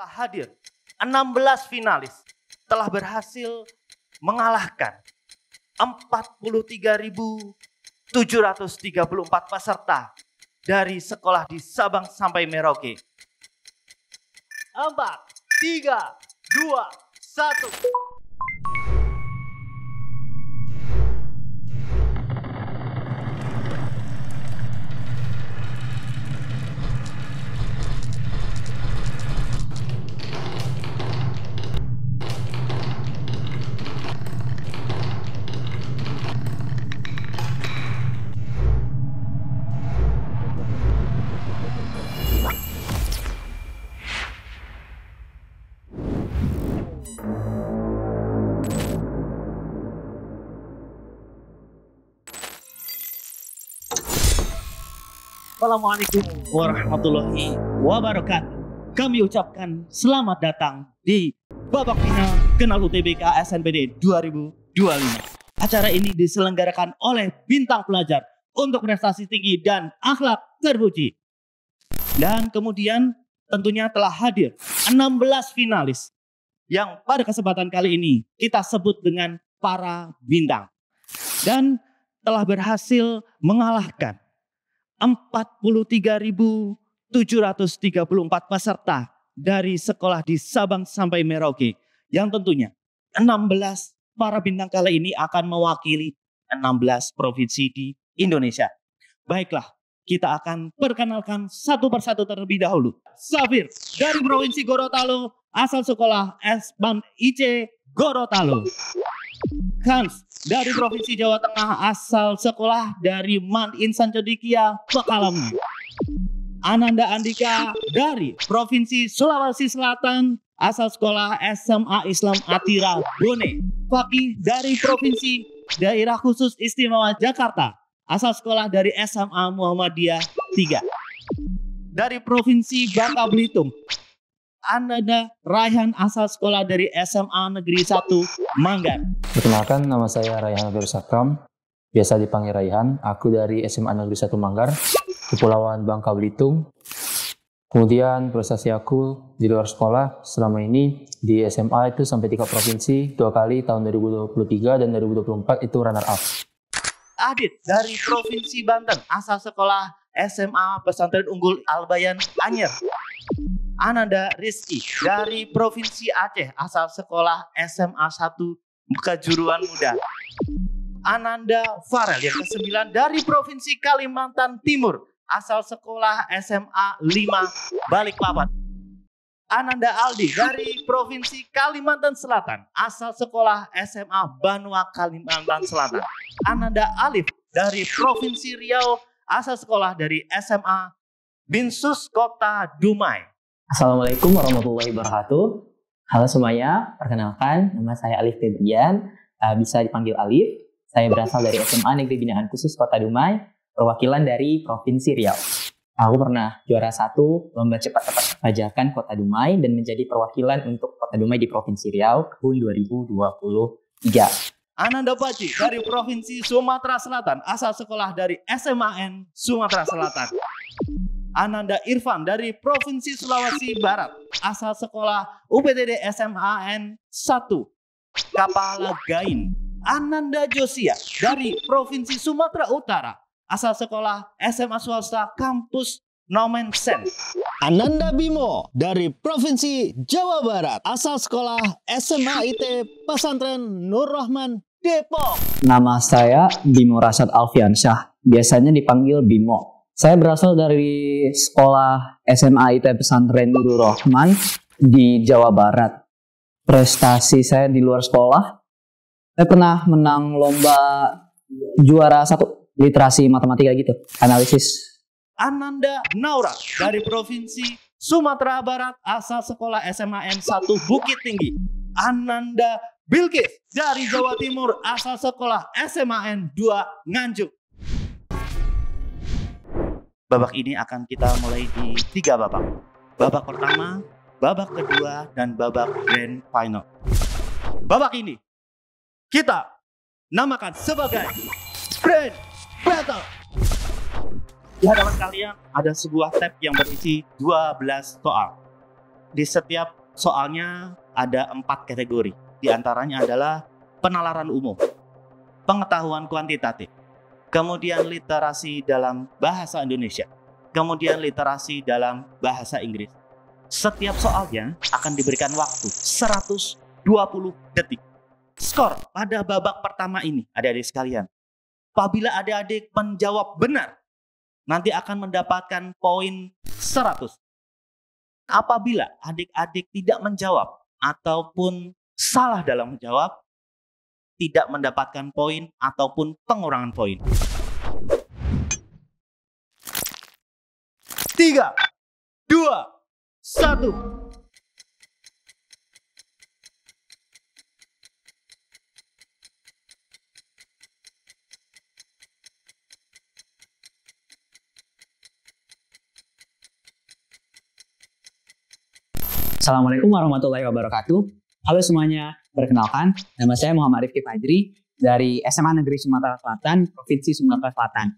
telah hadir 16 finalis telah berhasil mengalahkan 43.734 peserta dari sekolah di Sabang sampai Merauke. 4, 3, 2, 1. Assalamualaikum warahmatullahi wabarakatuh. Kami ucapkan selamat datang di babak final Kenal UTBK SNPD 2025. Acara ini diselenggarakan oleh Bintang Pelajar untuk prestasi tinggi dan akhlak terpuji. Dan kemudian tentunya telah hadir 16 finalis yang pada kesempatan kali ini kita sebut dengan para bintang. Dan telah berhasil mengalahkan 43.734 peserta dari sekolah di Sabang sampai Merauke, yang tentunya 16 para bintang kali ini akan mewakili 16 provinsi di Indonesia. Baiklah, kita akan perkenalkan satu persatu terlebih dahulu. Safir dari Provinsi Gorontalo, asal sekolah S.Ban IC Gorontalo. Hans dari Provinsi Jawa Tengah, asal sekolah dari MAN Insan Codikia Pekalongan. Ananda Andika dari Provinsi Sulawesi Selatan, asal sekolah SMA Islam Atira Bone. Fakih dari Provinsi Daerah Khusus Istimewa Jakarta, asal sekolah dari SMA Muhammadiyah 3. Dari Provinsi Bangka Belitung, Ananda Raihan, asal sekolah dari SMA Negeri 1 Manggar. Perkenalkan, nama saya Raihan Abdul Sakram, biasa dipanggil Raihan. Aku dari SMA Negeri 1 Manggar, Kepulauan Bangka Belitung. Kemudian prestasi aku di luar sekolah selama ini di SMA itu sampai 3 provinsi, 2 kali tahun 2023 dan 2024 itu runner up. Adit dari Provinsi Banten, asal sekolah SMA Pesantren Unggul Albayan Anyer. Ananda Rizky dari Provinsi Aceh, asal sekolah SMA 1 Kejuruan Muda. Ananda Farel yang ke-9 dari Provinsi Kalimantan Timur, asal sekolah SMA 5 Balikpapan. Ananda Aldi dari Provinsi Kalimantan Selatan, asal sekolah SMA Banua Kalimantan Selatan. Ananda Alif dari Provinsi Riau, asal sekolah dari SMA Binsus Kota Dumai. Assalamualaikum warahmatullahi wabarakatuh. Halo semuanya, perkenalkan nama saya Alif Febrian, bisa dipanggil Alif. Saya berasal dari SMA Negeri Binaan Khusus Kota Dumai, perwakilan dari Provinsi Riau. Aku pernah juara 1 lomba cepat pajakan Kota Dumai dan menjadi perwakilan untuk Kota Dumai di Provinsi Riau tahun 2023. Ananda Paci dari Provinsi Sumatera Selatan, asal sekolah dari SMAN Sumatera Selatan. Ananda Irfan dari Provinsi Sulawesi Barat, asal sekolah UPTD SMAN 1 Kapalagain. Ananda Josia dari Provinsi Sumatera Utara, asal sekolah SMA swasta Kampus Nomensen. Ananda Bimo dari Provinsi Jawa Barat, asal sekolah SMA IT Pesantren Nur Rahman Depok. Nama saya Bimo Rashad Alfiansyah, biasanya dipanggil Bimo. Saya berasal dari sekolah SMA IT Pesantren Nurul Rahman di Jawa Barat. Prestasi saya di luar sekolah, saya pernah menang lomba juara 1 literasi matematika gitu, analisis. Ananda Naura dari Provinsi Sumatera Barat, asal sekolah SMAN 1 Bukit Tinggi. Ananda Bilkis dari Jawa Timur, asal sekolah SMAN 2 Nganjuk. Babak ini akan kita mulai di 3 babak. Babak pertama, babak kedua, dan babak grand final. Babak ini kita namakan sebagai Grand Battle. Di hadapan kalian ada sebuah tab yang berisi 12 soal. Di setiap soalnya ada 4 kategori. Di antaranya adalah penalaran umum, pengetahuan kuantitatif, kemudian literasi dalam bahasa Indonesia, kemudian literasi dalam bahasa Inggris. Setiap soalnya akan diberikan waktu 120 detik. Skor pada babak pertama ini, adik-adik sekalian, apabila adik-adik menjawab benar, nanti akan mendapatkan poin 100. Apabila adik-adik tidak menjawab ataupun salah dalam menjawab, tidak mendapatkan poin ataupun pengurangan poin. 3, 2, 1. Assalamualaikum warahmatullahi wabarakatuh. Halo semuanya, perkenalkan nama saya Muhammad Rifki Fajri dari SMA Negeri Sumatera Selatan, Provinsi Sumatera Selatan.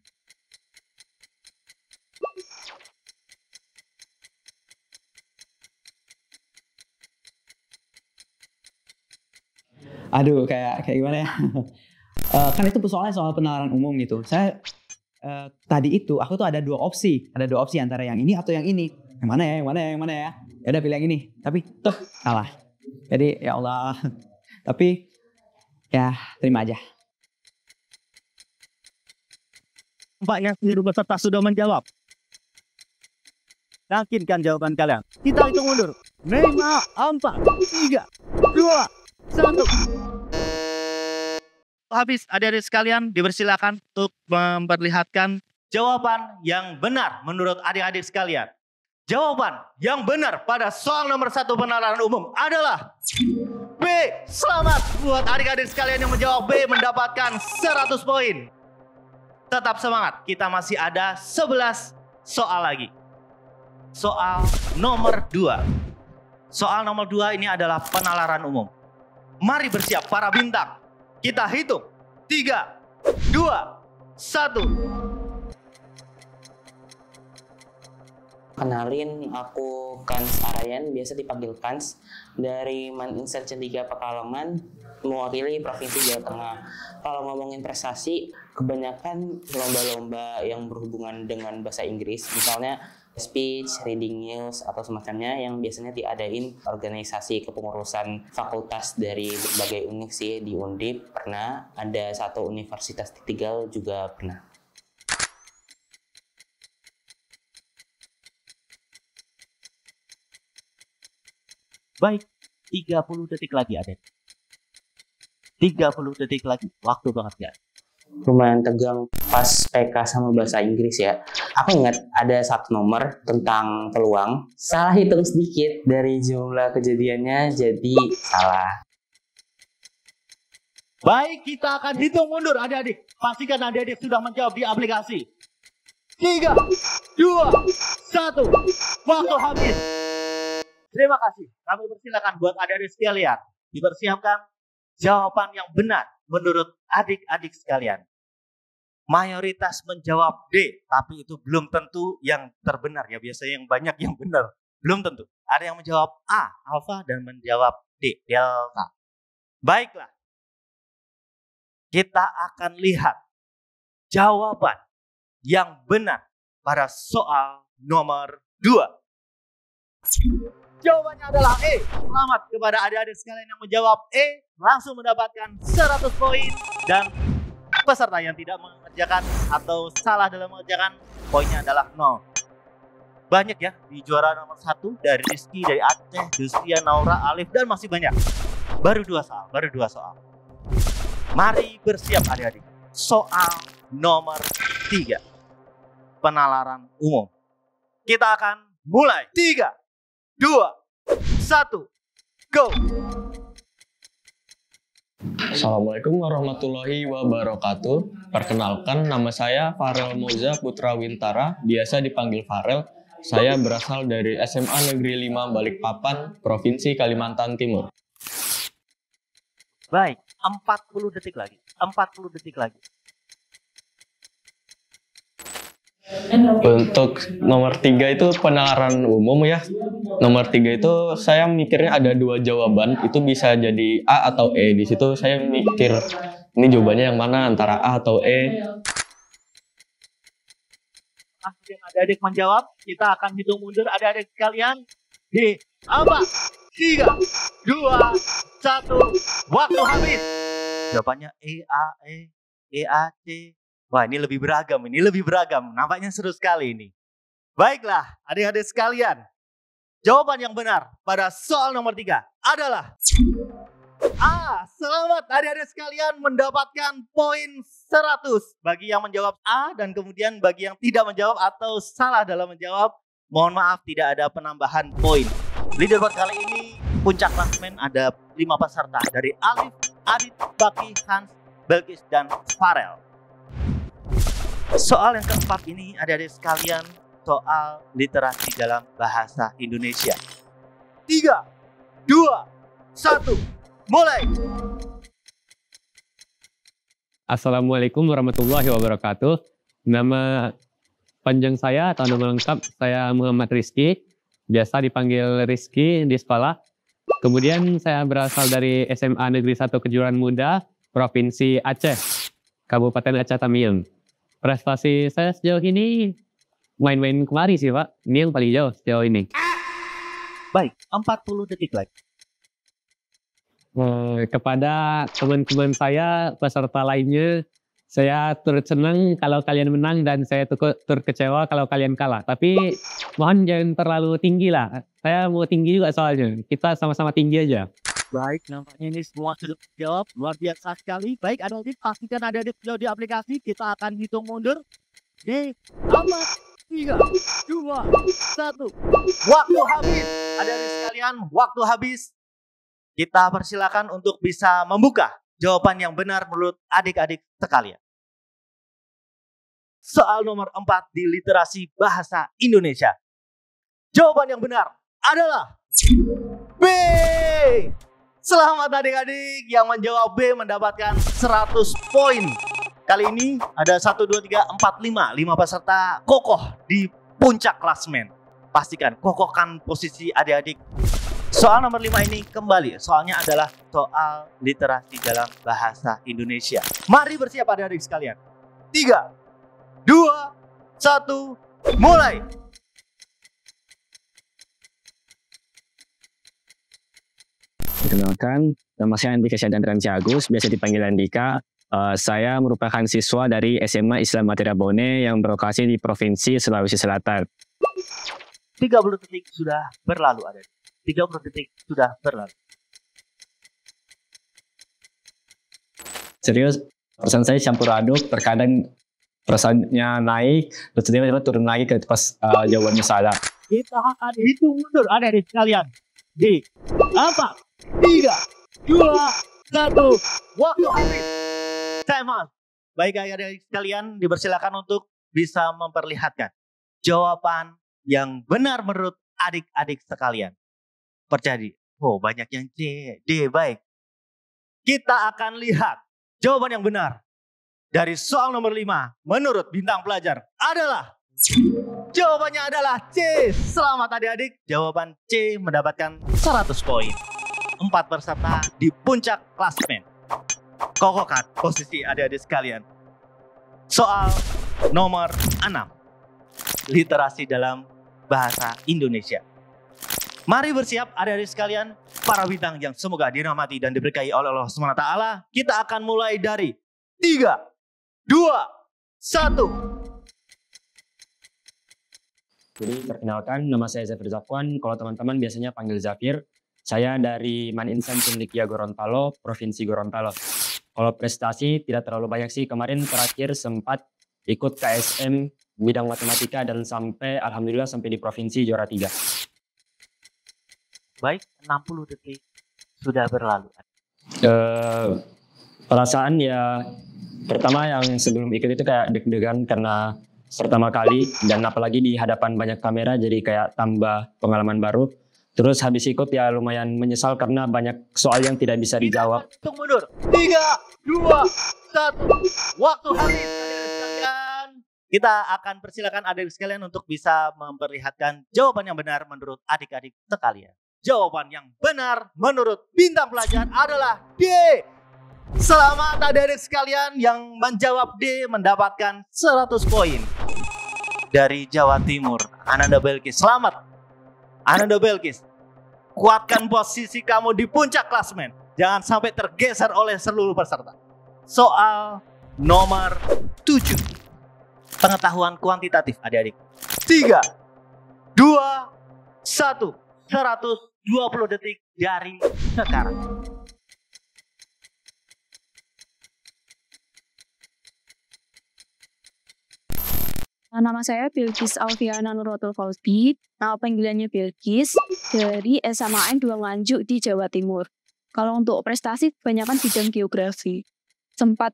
Aduh, kayak gimana ya? Kan itu soalnya soal penalaran umum gitu. Saya tadi itu aku tuh ada dua opsi antara yang ini atau yang ini. Yang mana ya? Ya udah pilih yang ini. Tapi tuh salah. Jadi ya Allah. Tapi ya terima aja. Nampaknya seluruh peserta sudah menjawab. Yakinkan jawaban kalian. Kita hitung mundur. 5, 4, 3, 2, 1. Habis, adik-adik sekalian dipersilakan untuk memperlihatkan jawaban yang benar menurut adik-adik sekalian. Jawaban yang benar pada soal nomor 1 penalaran umum adalah B. Selamat buat adik-adik sekalian yang menjawab B, mendapatkan 100 poin. Tetap semangat, kita masih ada 11 soal lagi. Soal nomor 2. Soal nomor 2 ini adalah penalaran umum. Mari bersiap para bintang. Kita hitung. 3, 2, 1. Kenalin, aku Kans Arayan, biasa dipanggil Kans, dari Maninser Cendikia Pekalongan, mewakili Provinsi Jawa Tengah. Kalau ngomongin prestasi, kebanyakan lomba-lomba yang berhubungan dengan bahasa Inggris, misalnya speech, reading news, atau semacamnya yang biasanya diadain organisasi kepengurusan fakultas dari berbagai univ sih. Di Undip pernah, ada satu universitas di Tegal juga pernah. Baik, 30 detik lagi adik. 30 detik lagi, waktu banget ya. Lumayan tegang pas PK sama bahasa Inggris ya. Aku ingat ada satu nomor tentang peluang. Salah hitung sedikit dari jumlah kejadiannya, jadi salah. Baik, kita akan hitung mundur adik-adik. Pastikan adik-adik sudah menjawab di aplikasi. 3, 2, 1. Waktu habis. Terima kasih. Kami persilakan buat adik-adik sekalian dipersiapkan jawaban yang benar menurut adik-adik sekalian. Mayoritas menjawab D, tapi itu belum tentu yang terbenar ya. Biasanya yang banyak yang benar. Belum tentu. Ada yang menjawab A, alfa, dan menjawab D, delta. Baiklah. Kita akan lihat jawaban yang benar pada soal nomor 2. Jawabannya adalah E. Selamat kepada adik-adik sekalian yang menjawab E. Langsung mendapatkan 100 poin. Dan peserta yang tidak mengerjakan atau salah dalam mengerjakan, poinnya adalah 0. Banyak ya di juara nomor 1 dari Rizky, dari Aceh, Dustia, Naura, Alif, dan masih banyak. Baru 2 soal. Mari bersiap adik-adik. Soal nomor 3. Penalaran umum. Kita akan mulai. 3, 2, 1, go! Assalamualaikum warahmatullahi wabarakatuh. Perkenalkan, nama saya Farel Moza Putra Wintara, biasa dipanggil Farel. Saya berasal dari SMA Negeri 5 Balikpapan, Provinsi Kalimantan Timur. Baik, 40 detik lagi. Untuk nomor 3 itu penalaran umum ya. Nomor 3 itu saya mikirnya ada 2 jawaban, itu bisa jadi A atau E. Di situ saya mikir ini jawabannya yang mana antara A atau E. Yang adik-adik menjawab, kita akan hitung mundur adik-adik sekalian. Di 4, 3, 2, 1, waktu habis. Jawabannya E, A, C. Wah, ini lebih beragam. Nampaknya seru sekali ini. Baiklah, adik-adik sekalian. Jawaban yang benar pada soal nomor 3 adalah A. Selamat adik-adik sekalian mendapatkan poin 100 bagi yang menjawab A, dan kemudian bagi yang tidak menjawab atau salah dalam menjawab, mohon maaf tidak ada penambahan poin. Leaderboard kali ini puncak klasemen ada 5 peserta dari Alif, Adit, Baki, Hans, Belkis, dan Farel. Soal yang keempat ini adik-adik sekalian, soal literasi dalam bahasa Indonesia. 3, 2, 1, mulai. Assalamualaikum warahmatullahi wabarakatuh. Nama panjang saya atau nama lengkap saya Muhammad Rizky. Biasa dipanggil Rizky di sekolah. Kemudian saya berasal dari SMA Negeri 1 Kejuruan Muda, Provinsi Aceh, Kabupaten Aceh Tamiang. Prestasi saya sejauh ini main-main kemari sih Pak. Ini yang paling jauh sejauh ini. Baik, 40 detik lagi. Kepada teman-teman saya, peserta lainnya, saya turut senang kalau kalian menang dan saya turut kecewa kalau kalian kalah. Tapi mohon jangan terlalu tinggi lah. Saya mau tinggi juga soalnya. Kita sama-sama tinggi aja. Baik, nampaknya ini semua sudah dijawab. Luar biasa sekali. Baik, adik-adik, pastikan adik-adik sudah di aplikasi. Kita akan hitung mundur. Di 4, 3, 2, 1. Waktu habis. Adik-adik sekalian, waktu habis. Kita persilakan untuk bisa membuka jawaban yang benar menurut adik-adik sekalian. Soal nomor 4 di literasi bahasa Indonesia. Jawaban yang benar adalah B. Selamat adik-adik yang menjawab B mendapatkan 100 poin. Kali ini ada 1, 2, 3, 4, 5. 5 peserta kokoh di puncak klasemen. Pastikan kokohkan posisi adik-adik. Soal nomor 5 ini kembali. Soalnya adalah soal literasi dalam bahasa Indonesia. Mari bersiap adik-adik sekalian. 3, 2, 1, mulai. Perkenalkan, nama saya Andika Syahdan Agus, biasa dipanggil Andika. Saya merupakan siswa dari SMA Islam Matira Bone yang berlokasi di Provinsi Sulawesi Selatan. 30 detik sudah berlalu adik. 30 detik sudah berlalu. Serius, perasaan saya campur aduk, terkadang perasaannya naik, terus tiba-tiba turun lagi ke pas jawabannya salah. Kita akan hitung mundur adik-adik sekalian. Di 4, 3, 2, 1. Waktu habis. Time out. Baik adik-adik sekalian, dipersilakan untuk bisa memperlihatkan jawaban yang benar menurut adik-adik sekalian. Percaya, banyak yang C, D, baik. Kita akan lihat jawaban yang benar dari soal nomor 5 menurut bintang pelajar adalah jawabannya adalah C. Selamat adik-adik, jawaban C mendapatkan 100 poin. 4 peserta di puncak klasemen. Kokohkan posisi adik-adik sekalian. Soal nomor 6. Literasi dalam bahasa Indonesia. Mari bersiap adik-adik sekalian, para bintang yang semoga dirahmati dan diberkahi oleh Allah SWT. Kita akan mulai dari 3, 2, 1. Jadi perkenalkan, nama saya Zafir Zakwan. Kalau teman-teman biasanya panggil Zafir. Saya dari Maninsan Cendekia Gorontalo, Provinsi Gorontalo. Kalau prestasi tidak terlalu banyak sih. Kemarin terakhir sempat ikut KSM bidang matematika dan alhamdulillah sampai di provinsi juara 3. Baik, 60 detik sudah berlalu. Perasaan ya pertama yang sebelum ikut itu kayak deg-degan karena pertama kali dan apalagi di hadapan banyak kamera jadi kayak tambah pengalaman baru. Terus habis ikut ya lumayan menyesal karena banyak soal yang tidak bisa dijawab. Hitung mundur. 3, 2, 1. Waktu habis. Kita akan persilakan adik sekalian untuk bisa memperlihatkan jawaban yang benar menurut adik-adik sekalian. Jawaban yang benar menurut bintang pelajar adalah D. Selamat adik-adik sekalian yang menjawab D mendapatkan 100 poin. Dari Jawa Timur, Ananda Belkis. Selamat Ananda Belkis. Kuatkan posisi kamu di puncak klasmen. Jangan sampai tergeser oleh seluruh peserta. Soal nomor 7. Pengetahuan kuantitatif adik-adik. 3, 2, 1. 120 detik dari sekarang. Nama saya Bilqis Alfiana Nurrotul Fauzbi. Nama panggilannya Bilqis dari SMA 2 Nganjuk di Jawa Timur. Kalau untuk prestasi kebanyakan bidang geografi. Sempat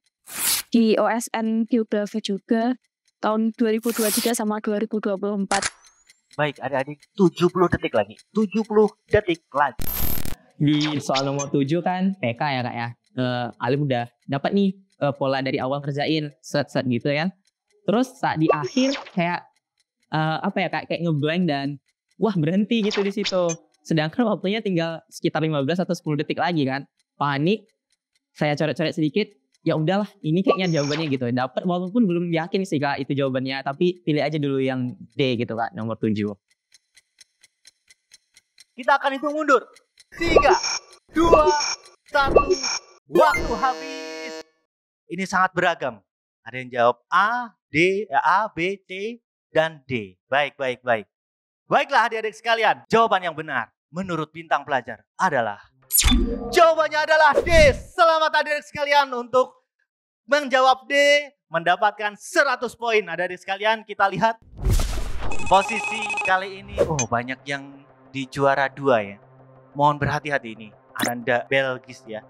di OSN Geografi juga tahun 2023 sama 2024. Baik adik-adik, 70 detik lagi. 70 detik lagi. Di soal nomor 7 kan PK ya kak ya. Alim udah dapat nih pola dari awal kerjain set-set gitu ya. Terus saat di akhir kayak kayak ngeblank dan wah berhenti gitu di situ. Sedangkan waktunya tinggal sekitar 15 atau 10 detik lagi kan. Panik. Saya coret-coret sedikit. Ya udahlah, ini kayaknya jawabannya gitu. Dapat walaupun belum yakin sih kak itu jawabannya, tapi pilih aja dulu yang D gitu kak, nomor 7. Kita akan hitung mundur. 3, 2, 1. Waktu habis. Ini sangat beragam. Ada yang jawab A, B, C, dan D. Baik. Baiklah adik-adik sekalian. Jawaban yang benar menurut bintang pelajar adalah jawabannya adalah D. Selamat adik-adik sekalian untuk menjawab D, mendapatkan 100 poin. Adik-adik sekalian, kita lihat posisi kali ini. Oh, banyak yang di juara 2 ya. Mohon berhati-hati ini. Ananda Belkis ya.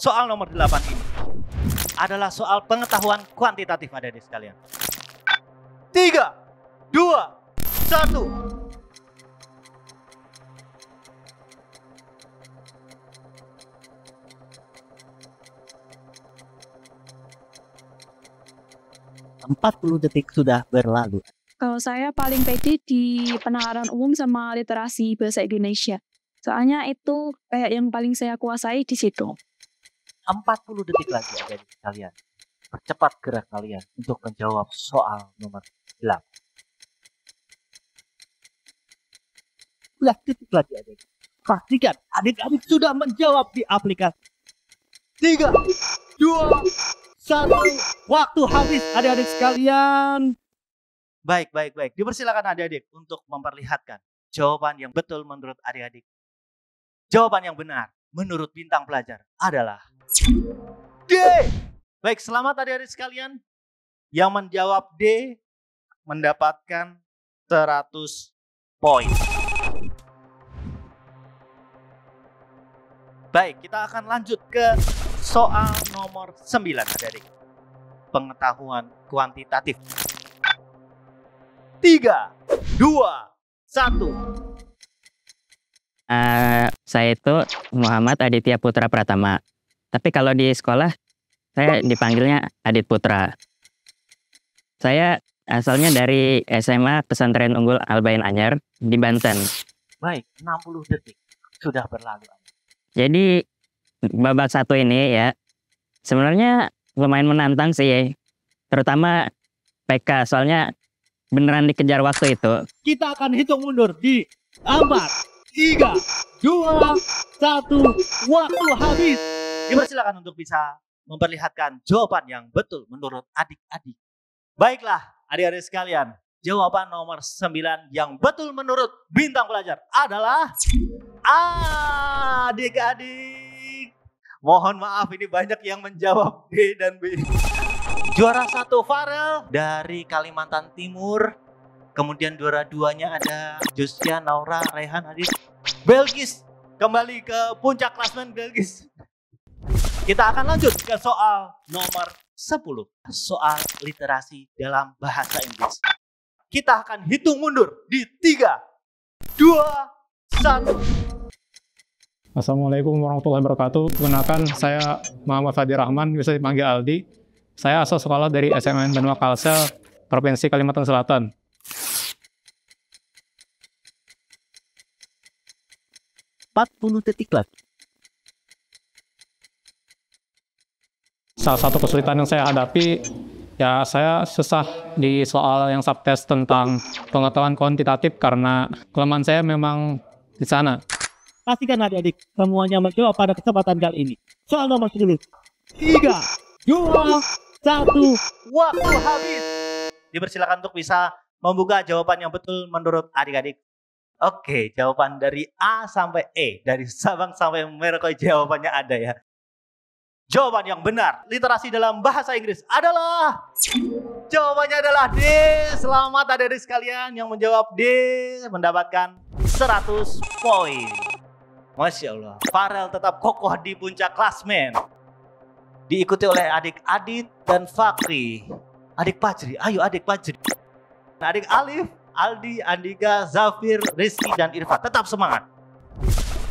Soal nomor 8 ini adalah soal pengetahuan kuantitatif adik-adik sekalian. 3, 2, 1. Puluh detik sudah berlalu. Kalau saya paling pede di penalaran umum sama literasi bahasa Indonesia. Soalnya itu kayak yang paling saya kuasai di situ. 40 detik lagi adik-adik sekalian. Percepat gerak kalian untuk menjawab soal nomor 8. Udah detik lagi adik. Pastikan adik-adik sudah menjawab di aplikasi. 3, 2, 1. Waktu habis adik-adik sekalian. Baik. Dipersilakan adik-adik untuk memperlihatkan jawaban yang betul menurut adik-adik. Jawaban yang benar menurut bintang pelajar adalah D. Baik, selamat adik-adik sekalian. Yang menjawab D mendapatkan 100 poin. Baik, kita akan lanjut ke soal nomor 9 adik-adik. Pengetahuan kuantitatif. 3, 2, 1. Saya itu Muhammad Aditya Putra Pratama. Tapi kalau di sekolah, saya dipanggilnya Adit Putra. Saya asalnya dari SMA Pesantren Unggul Al-Bayan Anyar di Banten. Baik, 60 detik sudah berlalu. Jadi babak 1 ini ya, sebenarnya lumayan menantang sih. Terutama PK, soalnya beneran dikejar waktu itu. Kita akan hitung mundur di 4, 3, 2, 1. Waktu habis. Dipersilakan untuk bisa memperlihatkan jawaban yang betul menurut adik-adik. Baiklah adik-adik sekalian, jawaban nomor 9 yang betul menurut bintang pelajar adalah A. Adik-adik, mohon maaf ini banyak yang menjawab D dan B. Juara 1 Farel dari Kalimantan Timur. Kemudian juara 2-nya ada Josia, Naura, Rehan, Adit. Belkis kembali ke puncak klasmen Belkis. Kita akan lanjut ke soal nomor 10. Soal literasi dalam bahasa Inggris. Kita akan hitung mundur di 3, 2, 1. Assalamualaikum warahmatullahi wabarakatuh. Perkenalkan saya Muhammad Fadi Rahman, bisa dipanggil Aldi. Saya asal sekolah dari SMAN Benua Kalsel, Provinsi Kalimantan Selatan. Salah satu kesulitan yang saya hadapi, ya saya susah di soal yang subtest tentang pengetahuan kuantitatif karena kelemahan saya memang di sana. Pastikan adik-adik semuanya menjawab pada kesempatan kali ini. Soal nomor 10. 3, 2, 1. Waktu habis. Dipersilakan untuk bisa membuka jawaban yang betul menurut adik-adik. Oke, jawaban dari A sampai E, dari Sabang sampai Merauke jawabannya ada ya. Jawaban yang benar, literasi dalam bahasa Inggris adalah jawabannya adalah D. Selamat adik-adik sekalian yang menjawab D mendapatkan 100 poin. Masya Allah, Farel tetap kokoh di puncak klasmen. Diikuti oleh adik Adit dan Fakri. Adik Fajri, ayo adik Fajri. Adik Alif, Aldi, Andika, Zafir, Rizky, dan Irfan. Tetap semangat.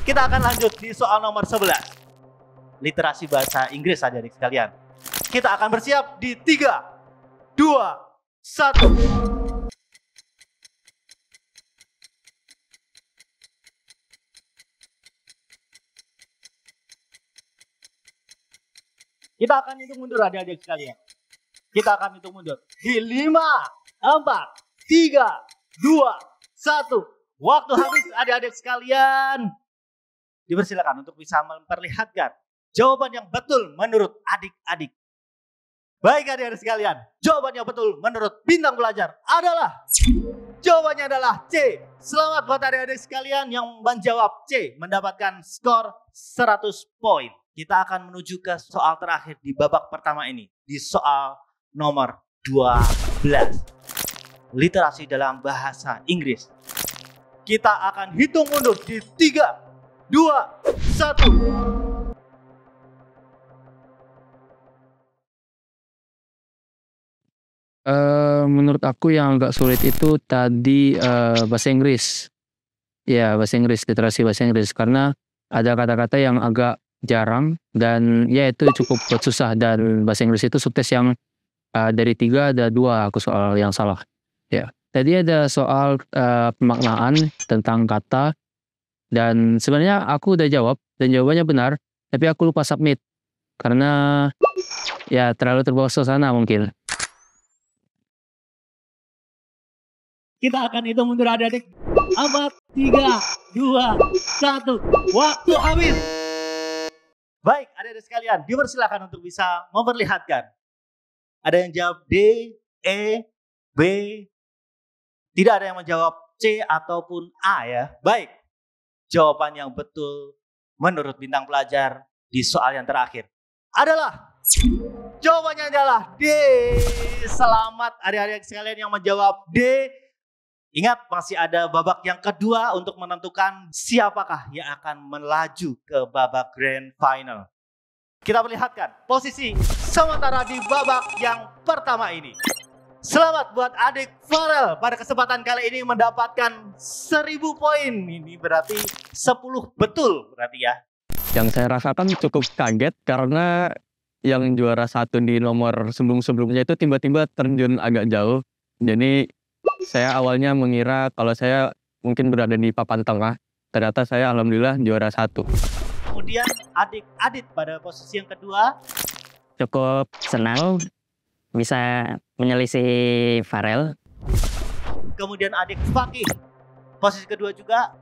Kita akan lanjut di soal nomor 11. Literasi bahasa Inggris adik-adik sekalian. Kita akan bersiap di 3, 2, 1. Kita akan hitung mundur adik-adik sekalian. Kita akan hitung mundur. Di 5, 4, 3, 2, 1. Waktu habis adik-adik sekalian. Dipersilakan untuk bisa memperlihatkan jawaban yang betul menurut adik-adik. Baik adik-adik sekalian, jawaban yang betul menurut bintang pelajar adalah jawabannya adalah C. Selamat buat adik-adik sekalian yang menjawab C, mendapatkan skor 100 poin. Kita akan menuju ke soal terakhir di babak pertama ini, di soal nomor 12. Literasi dalam bahasa Inggris. Kita akan hitung mundur di 3, 2, 1. Menurut aku yang agak sulit itu tadi bahasa Inggris. Ya, bahasa Inggris, literasi bahasa Inggris. Karena ada kata-kata yang agak jarang dan ya itu cukup susah. Dan bahasa Inggris itu subtes yang dari 3 ada 2 aku soal yang salah. Ya, tadi ada soal pemaknaan tentang kata dan sebenarnya aku udah jawab dan jawabannya benar, tapi aku lupa submit karena ya terlalu terbawa suasana mungkin. Kita akan hitung mundur adik-adik. 4, 3, 2, 1. Waktu habis. Baik adik-adik sekalian, dipersilakan untuk bisa memperlihatkan. Ada yang jawab D, E, B. Tidak ada yang menjawab C ataupun A ya. Baik, jawaban yang betul menurut bintang pelajar di soal yang terakhir adalah jawabannya adalah D. Selamat adik-adik sekalian yang menjawab D. Ingat masih ada babak yang kedua untuk menentukan siapakah yang akan melaju ke babak grand final. Kita perlihatkan posisi sementara di babak yang pertama ini. Selamat buat adik Farel pada kesempatan kali ini mendapatkan 1000 poin. Ini berarti 10 betul berarti ya. Yang saya rasakan cukup kaget karena yang juara 1 di nomor sebelum-sebelumnya itu tiba-tiba terjun agak jauh. Jadi saya awalnya mengira kalau saya mungkin berada di papan tengah. Ternyata saya alhamdulillah juara 1. Kemudian adik Adit pada posisi yang kedua. Cukup senang bisa menyelisih Farel. Kemudian adik Fakih posisi kedua juga.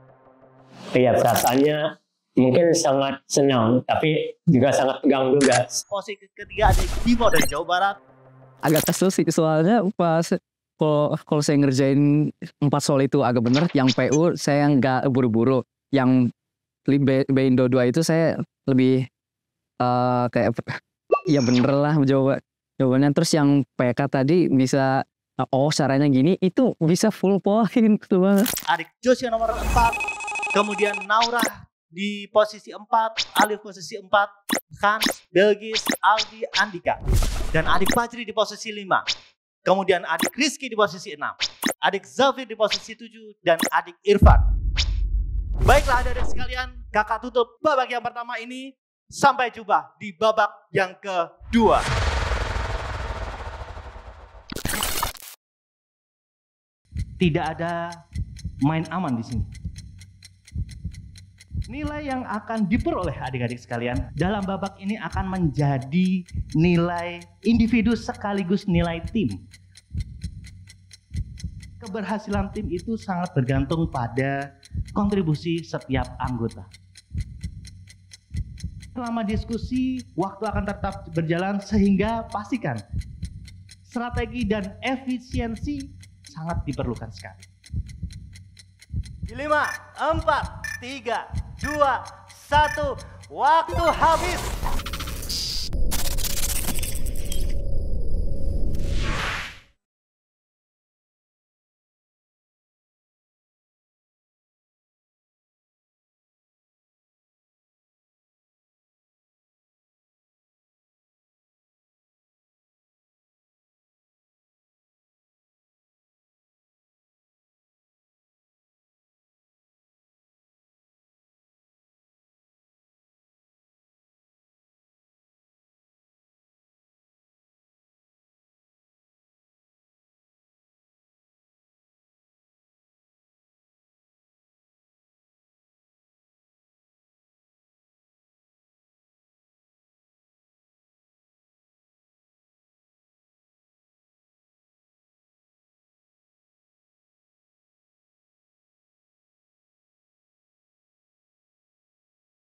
Iya, perasaannya mungkin sangat senang, tapi juga sangat tegang juga. Posisi ketiga adik Bimo dari Jawa Barat. Agak kesel sih soalnya pas kalau saya ngerjain 4 soal itu agak bener. Yang PU saya nggak buru-buru. Yang Indo 2 itu saya lebih kayak ya bener lah jawabannya. Terus yang PK tadi bisa caranya gini, itu bisa full point gitu banget. Adik Jos yang nomor 4, kemudian Naura di posisi 4, Alif posisi 4, Hans, Belgis, Aldi, Andika, dan adik Fajri di posisi 5. Kemudian adik Rizky di posisi 6, adik Zafir di posisi 7, dan adik Irfan. Baiklah adik-adik sekalian, kakak tutup babak yang pertama ini. Sampai jumpa di babak yang kedua. Tidak ada main aman di sini. Nilai yang akan diperoleh adik-adik sekalian dalam babak ini akan menjadi nilai individu sekaligus nilai tim. Keberhasilan tim itu sangat bergantung pada kontribusi setiap anggota. Selama diskusi, waktu akan tetap berjalan sehingga pastikan strategi dan efisiensi sangat diperlukan sekali. 5, 4, 3, 2, 1, waktu habis.